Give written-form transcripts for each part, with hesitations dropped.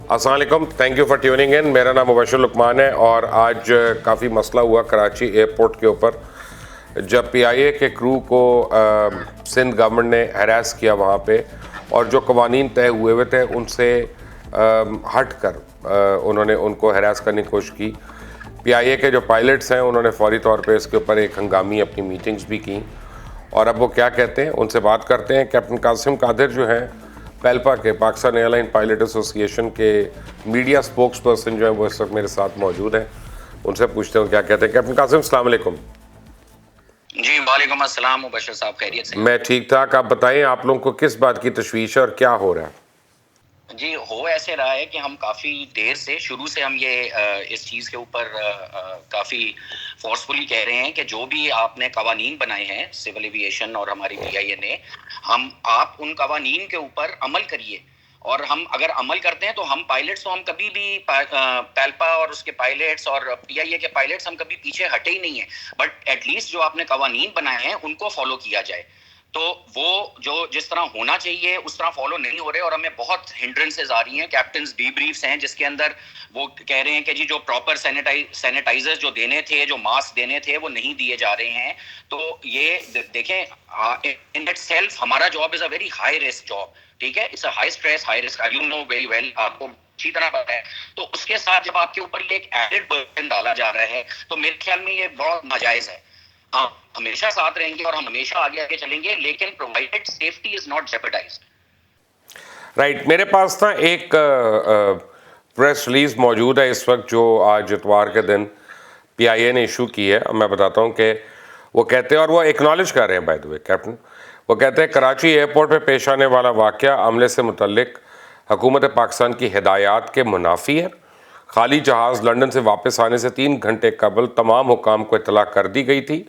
अस्सलाम वालेकुम, thank you for tuning in. मेरा नाम मुबशर लुकमान है और आज काफ़ी मसला हुआ कराची एयरपोर्ट के ऊपर जब पीआईए के क्रू को सिंध गवर्नमेंट ने हरास किया वहाँ पे, और जो कवानीन तय हुए हुए थे उनसे हट कर उन्होंने उनको हरास करने की कोशिश की। पीआईए के जो पायलट्स हैं उन्होंने फौरी तौर पे इसके ऊपर एक हंगामी अपनी मीटिंग्स भी की, और अब वो क्या कहते हैं उनसे बात करते हैं। कैप्टन कासिम कादिर जो हैं पेल्पा के, पाकिस्तान एयरलाइन पायलट एसोसिएशन के मीडिया स्पोक्स पर्सन जो है वो इस वक्त मेरे साथ मौजूद हैं, उनसे पूछते हैं क्या कहते हैं। कैप्टन कासिम, अस्सलाम वालेकुम। जी वालेकुम अस्सलाम मुबशर साहब, खैरियत से? मैं ठीक ठाक, आप बताएं आप लोगों को किस बात की तशवीश है और क्या हो रहा है? जी, हो ऐसे रहा है कि हम काफ़ी देर से शुरू से हम ये इस चीज़ के ऊपर काफ़ी फोर्सफुली कह रहे हैं कि जो भी आपने कवानीन बनाए हैं सिविल एविएशन और हमारी पीआईए ने, आप उन कवानीन के ऊपर अमल करिए। और हम अगर अमल करते हैं तो हम पायलट्स, तो हम कभी भी पेल्पा और उसके पायलट्स और पीआईए के पायलट्स हम कभी पीछे हटे ही नहीं है। बट एटलीस्ट जो आपने कवानीन बनाए हैं उनको फॉलो किया जाए। तो वो जो जिस तरह होना चाहिए उस तरह फॉलो नहीं हो रहे, और हमें बहुत हिंड्रेंसेस आ रही हैं। कैप्टन्स डीब्रीफ्स हैं जिसके अंदर वो कह रहे हैं कि जी जो प्रॉपर सैनिटाइजर्स जो देने थे, जो मास्क देने थे, वो नहीं दिए जा रहे हैं। तो ये देखें, इन इटसेल्फ हमारा job is a very high risk job, ठीक है। It's a high stress high risk, you know very well, आपको अच्छी तरह पता है। तो उसके साथ जब आपके ऊपर ये एक एडेड बर्डन डाला जा रहा है तो मेरे ख्याल में ये बहुत नाजायज है। हाँ, हमेशा साथ रहेंगे और हम हमेशा आगे आगे चलेंगे, लेकिन provided safety is not jeopardized. Right, मेरे पास ना एक प्रेस रिलीज मौजूद है इस वक्त जो आज इतवार के दिन पीआईए ने इशू की है। मैं बताता हूँ कि वो कहते हैं, और वो एक्नॉलेज कर रहे हैं बाय द वे कैप्टन, वो कहते हैं कराची एयरपोर्ट पे पेश आने वाला वाक़या अमले से मुतल्लिक हुकूमत पाकिस्तान की हिदायत के मुनाफी है। खाली जहाज़ लंदन से वापस आने से 3 घंटे कबल तमाम हुकाम को इतला कर दी गई थी।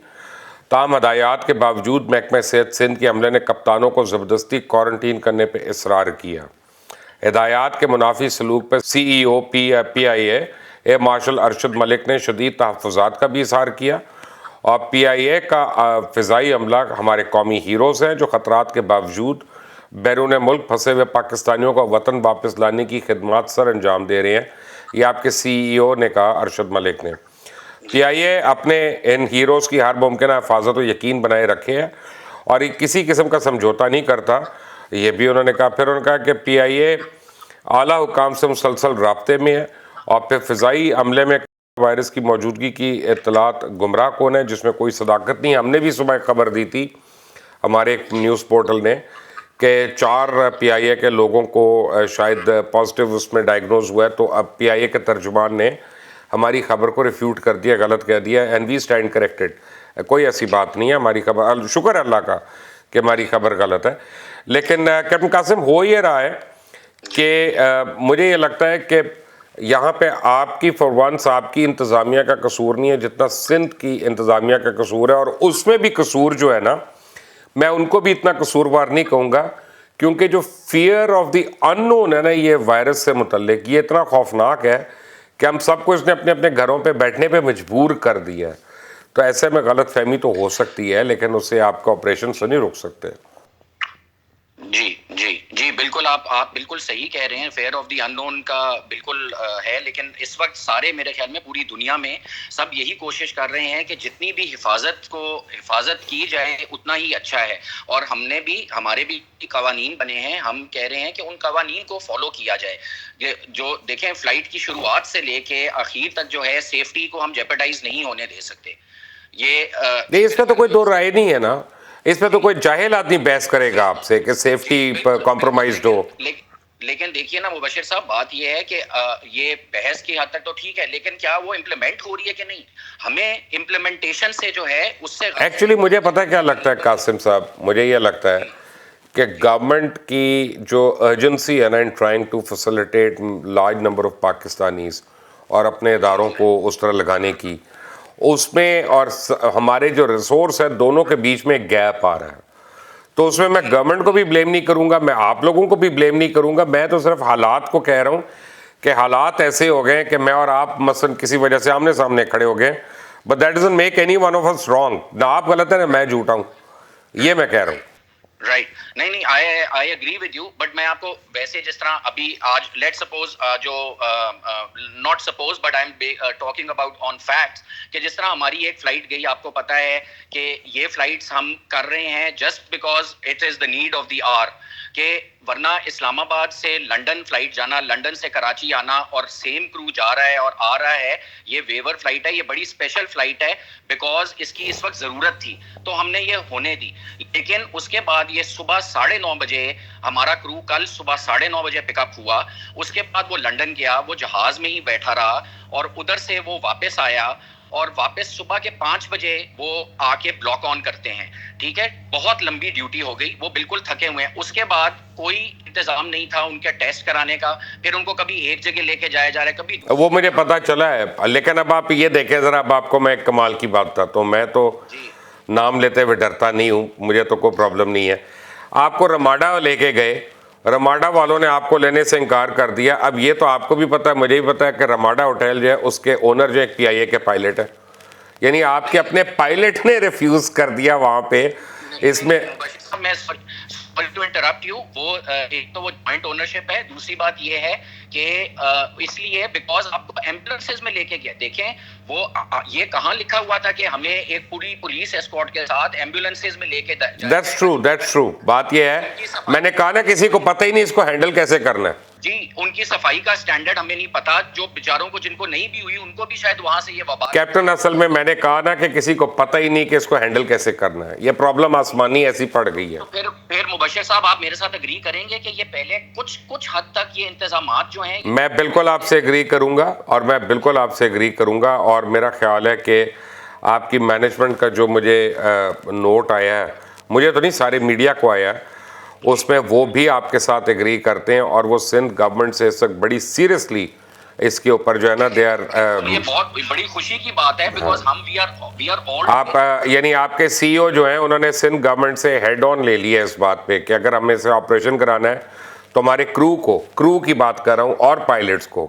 ताम हदायत के बावजूद महकमा सेहत सिंध के अमले ने कप्तानों को ज़बरदस्ती क्वारंटीन करने पर इसरार किया। हिदायत के मुनाफी सलूक पर CEO PIA air marshal Arshad Malik ने शदीद तहफ़्फ़ुज़ात का भी इज़हार किया, और PIA का फ़िज़ाई अमला हमारे कौमी हीरोज़ हैं जो ख़तरात के बावजूद बैरून मुल्क फंसे हुए पाकिस्तानियों को वतन वापस लाने की खिदमत सर अंजाम दे रहे हैं। ये आपके CEO ने कहा, अरशद मलिक ने। PIA अपने इन हीरोज़ की हर मुमकिन हिफाजत और यकीन बनाए रखे हैं और ये किसी किस्म का समझौता नहीं करता, ये भी उन्होंने कहा। फिर उन्होंने कहा कि PIA आला हुकाम से मुसलसल राब्ते में है, और फिर फ़िज़ाई अमले में वायरस की मौजूदगी की इत्तलात गुमराह कौन है जिसमें कोई सदाकत नहीं। हमने भी सुबह खबर दी थी हमारे एक न्यूज़ पोर्टल ने कि 4 PIA के लोगों को शायद पॉजिटिव उसमें डायग्नोज हुआ है। तो अब PIA के तर्जुमान ने हमारी खबर को रिफ्यूट कर दिया, गलत कह दिया, एंड वी स्टैंड करेक्टेड। कोई ऐसी बात नहीं है, हमारी खबर, शुक्र है अल्लाह का कि हमारी खबर गलत है। लेकिन कैप्टन कासिम, हो ये रहा है कि मुझे ये लगता है कि यहाँ पे आपकी फॉर वंस आपकी इंतज़ामिया का कसूर नहीं है जितना सिंध की इंतज़ामिया का कसूर है, और उसमें भी कसूर जो है ना, मैं उनको भी इतना कसूरवार नहीं कहूँगा, क्योंकि जो फियर ऑफ द अननोन है ना ये वायरस से मुतल्लिक, ये इतना खौफनाक है कि हम सबको इसने अपने अपने घरों पे बैठने पे मजबूर कर दिया है। तो ऐसे में गलत फहमी तो हो सकती है, लेकिन उससे आपका ऑपरेशन से नहीं रोक सकते। जी जी जी, बिल्कुल, आप बिल्कुल सही कह रहे हैं। फेयर ऑफ द अननोन का बिल्कुल है, लेकिन इस वक्त सारे, मेरे ख्याल में पूरी दुनिया में सब यही कोशिश कर रहे हैं कि जितनी भी हिफाजत की जाए उतना ही अच्छा है। और हमने भी, हमारे भी कवानीन बने हैं, हम कह रहे हैं कि उन कवानीन को फॉलो किया जाए। जो देखें, फ्लाइट की शुरुआत से लेके आखिर तक जो है सेफ्टी को हम जेपरडाइज नहीं होने दे सकते। ये नहीं, इसमें तो कोई दो राय नहीं है ना, इसमें तो कोई जाहिल आदमी बहस करेगा आपसे कि सेफ्टी पर कॉम्प्रोमाइज्ड हो। लेकिन देखिए ना मुबशर साहब, बात यह है कि ये बहस की हद तक तो ठीक है, लेकिन क्या वो इम्प्लीमेंट हो रही है कि नहीं? हमें इम्प्लीमेंटेशन से जो है उससे एक्चुअली मुझे पता है क्या लगता है कासिम साहब, मुझे ये लगता है कि गवर्नमेंट की जो अर्जेंसी है ना in trying to facilitate large number of Pakistanis और अपने इदारों को उस तरह लगाने की, उसमें और हमारे जो रिसोर्स है दोनों के बीच में गैप आ रहा है। तो उसमें मैं गवर्नमेंट को भी ब्लेम नहीं करूंगा, मैं आप लोगों को भी ब्लेम नहीं करूंगा, मैं तो सिर्फ हालात को कह रहा हूं कि हालात ऐसे हो गए कि मैं और आप मसलन किसी वजह से आमने सामने खड़े हो गए, but that doesn't make any one of us wrong. ना आप गलत है ना मैं झूठा हूं, ये मैं कह रहा हूं। राइट नहीं नहीं I agree with you but मैं आपको वैसे जिस तरह अभी आज लेट सपोज जो not suppose but I am talking about on facts कि जिस तरह हमारी एक फ्लाइट गई आपको पता है कि ये फ्लाइट्स हम कर रहे हैं just because it is the need of the hour कि वरना इस्लामाबाद से लंदन फ्लाइट जाना, लंदन से कराची आना और सेम क्रू जा रहा है और आ रहा है, ये वेवर फ्लाइट है, ये बड़ी स्पेशल फ्लाइट है बिकॉज इसकी इस वक्त ज़रूरत थी तो हमने ये होने दी। लेकिन उसके बाद ये सुबह 9:30 बजे हमारा क्रू कल सुबह 9:30 बजे पिकअप हुआ, उसके बाद वो लंदन गया, वो जहाज़ में ही बैठा रहा और उधर से वो वापस आया और वापस सुबह के 5 बजे वो आके ब्लॉक ऑन करते हैं। ठीक है, बहुत लंबी ड्यूटी हो गई, वो बिल्कुल थके हुए हैं। उसके बाद कोई इंतजाम नहीं था उनके टेस्ट कराने का, फिर उनको कभी एक जगह लेके जाया जा रहा है, कभी वो मुझे पता चला है, लेकिन अब आप ये देखें ज़रा, अब आपको मैं एक कमाल की बात बताता हूँ। मैं तो नाम लेते हुए डरता नहीं हूँ, मुझे तो कोई प्रॉब्लम नहीं है। आपको रमाडा लेके गए, रमाडा वालों ने आपको लेने से इनकार कर दिया। अब ये तो आपको भी पता है, मुझे भी पता है कि रमाडा होटल जो है उसके ओनर जो एक PIA के पायलट है, यानी आपके अपने पायलट ने रिफ्यूज़ कर दिया वहाँ पे। इसमें मैं सॉरी टू इंटरप्ट यू, वो एक तो वो जॉइंट ओनरशिप है, दूसरी बात ये है कि इसलिए बिकॉज आपको एम्बुलेंसेज में लेके गया। देखें वो ये कहाँ लिखा हुआ था कि हमें एक पूरी पुलिस एस्कॉर्ट के साथ एम्बुलेंसेज में लेके दैट्स ट्रू। बात ये है, मैंने कहा ना किसी को पता ही नहीं इसको हैंडल कैसे करना है। जी, उनकी सफाई का स्टैंडर्ड हमें नहीं पता, जो बेचारों को जिनको नहीं भी हुई उनको भी शायद वहां से ये वबा। कैप्टन, असल में मैंने कहा ना कि किसी को पता ही नहीं कि इसको हैंडल कैसे करना है, ये प्रॉब्लम आसमानी ऐसी पड़ गई है। तो फिर मुबशिर साहब आप मेरे साथ एग्री करेंगे कि ये पहले कुछ हद तक ये इंतजामात जो हैं। मैं बिल्कुल आपसे एग्री करूंगा और मैं बिल्कुल आपसे एग्री करूंगा और मेरा ख्याल है कि आपकी मैनेजमेंट का जो मुझे नोट आया है, मुझे तो नहीं सारे मीडिया को आया है, उसमें वो भी आपके साथ एग्री करते हैं और वो सिंध गवर्नमेंट से इस वक्त बड़ी सीरियसली इसके ऊपर जो है ना, दे आर ये बहुत बड़ी खुशी की बात है बिकॉज हम वी आर ऑल आप यानी आपके CEO जो हैं उन्होंने सिंध गवर्नमेंट से हेड ऑन ले लिया है इस बात पे कि अगर हमें से ऑपरेशन कराना है तो हमारे क्रू की बात कर रहा हूँ और पायलट्स को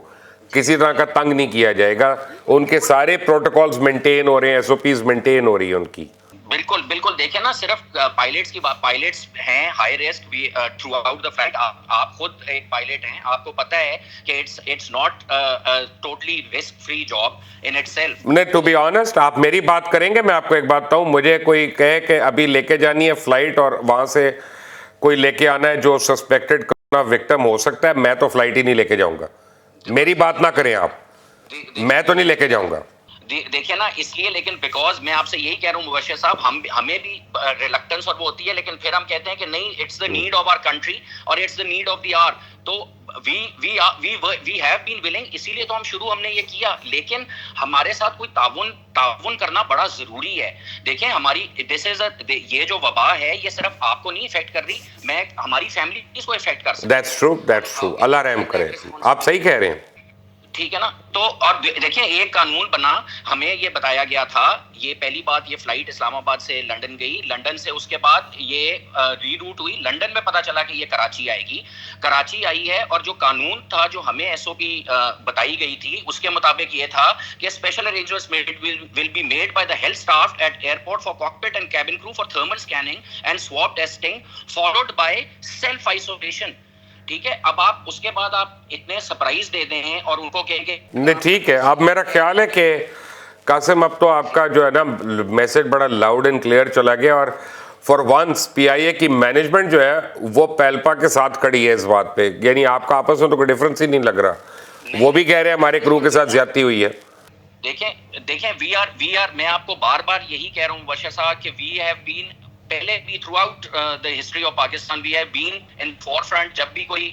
किसी तरह का तंग नहीं किया जाएगा। उनके सारे प्रोटोकॉल्स मेंटेन हो रहे हैं, SOPs मेंटेन हो रही है उनकी। बिल्कुल बिल्कुल। देखिए ना, सिर्फ पायलट्स की बात, पायलट्स हैं high risk through out the flight. आप खुद एक पायलट हैं, आपको पता है कि it's not totally risk free job in itself. नहीं, टू बी ऑनेस्ट, आप मेरी बात करेंगे, मैं आपको एक बात बताऊं, मुझे कोई कहे कि अभी लेके जानी है फ्लाइट और वहां से कोई लेके आना है जो सस्पेक्टेड कोरोना विक्टिम हो सकता है, मैं तो फ्लाइट ही नहीं लेके जाऊंगा। मेरी बात ना करें आप, मैं तो नहीं लेके जाऊंगा। देखिए ना, इसलिए, लेकिन बिकॉज मैं आपसे यही कह रहा हूँ मुबशिर साहब, हमें भी रिलक्टेंस और वो होती है, लेकिन फिर हम कहते हैं कि नहीं, it's the need of our country और it's the need of the hour. तो वी हैव बीन विलिंग, इसीलिए तो हमने ये किया। लेकिन हमारे साथ कोई ताउन करना बड़ा जरूरी है। देखें, हमारी ये जो वबा है ये सिर्फ आपको नहीं इफेक्ट कर रही, मैं हमारी फैमिली इसको इफेक्ट कर सकती है। दैट्स ट्रू, अल्लाह रहम करे, आप सही कह रहे हैं। ठीक है ना। तो और देखिए, एक कानून बना, हमें ये बताया गया था, ये पहली बात, ये फ्लाइट इस्लामाबाद से लंदन गई, लंदन से उसके बाद ये रीरूट हुई, लंदन में पता चला कि ये कराची आएगी, कराची आई है। और जो कानून था, जो हमें SOP बताई गई थी, उसके मुताबिक ये था कि special arrangements will be made by the health staff at airport for cockpit and cabin crew for thermal scanning and swab testing followed by self isolation. ठीक है, अब आप उसके बाद आप इतने सरप्राइज दे दें और उनको कहेंगे नहीं, ठीक है। अब मेरा ख्याल है कि कासिम, अब तो आपका जो है ना मैसेज बड़ा लाउड एंड क्लियर चला गया और फॉर वंस PIA की मैनेजमेंट जो है वो पैल्पा के साथ खड़ी है इस बात पे, यानी आपका आपस में तो कोई डिफरेंस ही नहीं लग रहा। वो भी कह रहे हैं हमारे क्रू के साथ ज्यादती हुई है। देखें वी आर मैं आपको बार बार यही कह रहा हूँ बशर साहब कि वी हैव बीन, पहले भी throughout the history of Pakistan we have been in forefront. जब भी कोई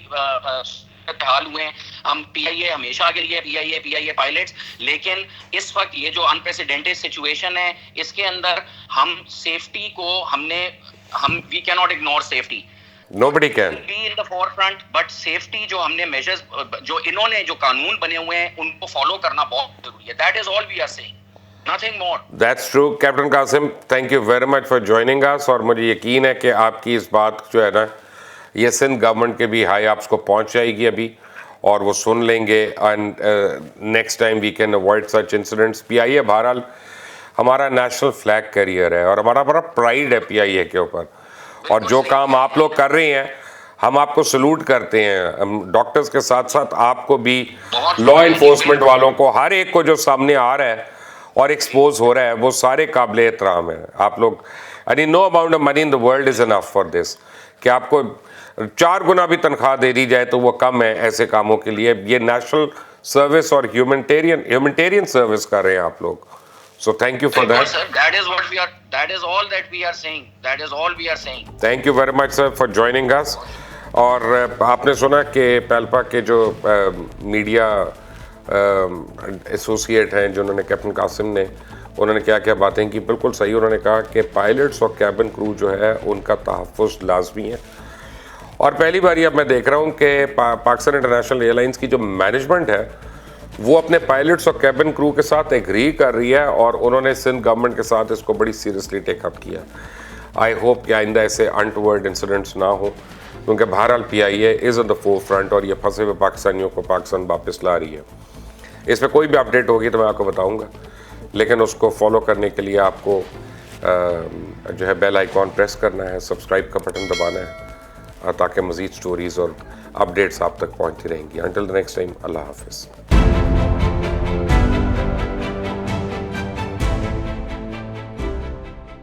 हाल हुए हम PIA हमेशा आगे लिए, PIA पायलट्स। लेकिन इस वक्त ये जो अनप्रेसिडेंटेड सिचुएशन है, इसके अंदर हम सेफ्टी को हम we can not ignore safety. Nobody can be in the forefront, but safety जो हमने measures, जो इन्होंने जो कानून बने हुए हैं उनको फॉलो करना बहुत जरूरी है। That is all we are saying, nothing more. That's true, captain Qasim, thank you very much for joining us. और मुझे यकीन है कि आपकी इस बात जो है ना, ये सिंध गवर्नमेंट के भी हाई अप्स को पहुंच जाएगी अभी और वो सुन लेंगे and next time we can avoid such incidents. PIA बहरहाल हमारा नेशनल फ्लैग कैरियर है और हमारा बड़ा प्राइड है PIA के ऊपर। और जो काम आप लोग कर रहे हैं हम आपको सल्यूट करते हैं। हम डॉक्टर्स के साथ साथ आपको भी, लॉ इन्फोर्समेंट वालों को, हर एक को जो सामने आ रहा है और एक्सपोज हो रहा है, वो सारे काबिल एहतराम है आप लोग। यानी no amount of money in the world is enough for this, कि आपको 4 गुना भी तनख्वाह दे दी जाए तो वो कम है ऐसे कामों के लिए। ये नेशनल सर्विस और ह्यूमैनिटेरियन सर्विस कर रहे हैं आप लोग। So thank you for that. Sir, that is what we are. That is all that we are saying. That is all we are saying. Thank you very much sir for joining us. और आपने सुना कि पेल्पा के जो media associate हैं जिन्होंने captain Qasim ने, उन्होंने क्या क्या बातें की, बिल्कुल सही। उन्होंने कहा कि पायलट्स और कैबिन क्रू जो है उनका तहफ़्फ़ुज़ लाजमी है। और पहली बार अब मैं देख रहा हूँ कि पाकिस्तान इंटरनेशनल एयरलाइंस की जो मैनेजमेंट है वो अपने पायलट्स और कैबिन क्रू के साथ एग्री कर रही है और उन्होंने सिंध गवर्नमेंट के साथ इसको बड़ी सीरियसली टेकअप किया। आई होप कि आइंदा ऐसे अनटुवर्ड इंसिडेंट्स ना हो, क्योंकि बहरहाल PIA is on the four front और ये फंसे हुए पाकिस्तानियों को पाकिस्तान वापस ला रही है। इस पर कोई भी अपडेट होगी तो मैं आपको बताऊंगा, लेकिन उसको फॉलो करने के लिए आपको जो है बेल आइकॉन प्रेस करना है, सब्सक्राइब का बटन दबाना है, ताकि मज़ीद स्टोरीज़ और अपडेट्स आप तक पहुंचती रहेंगी। अंटिल द नेक्स्ट टाइम, अल्लाह हाफिज़।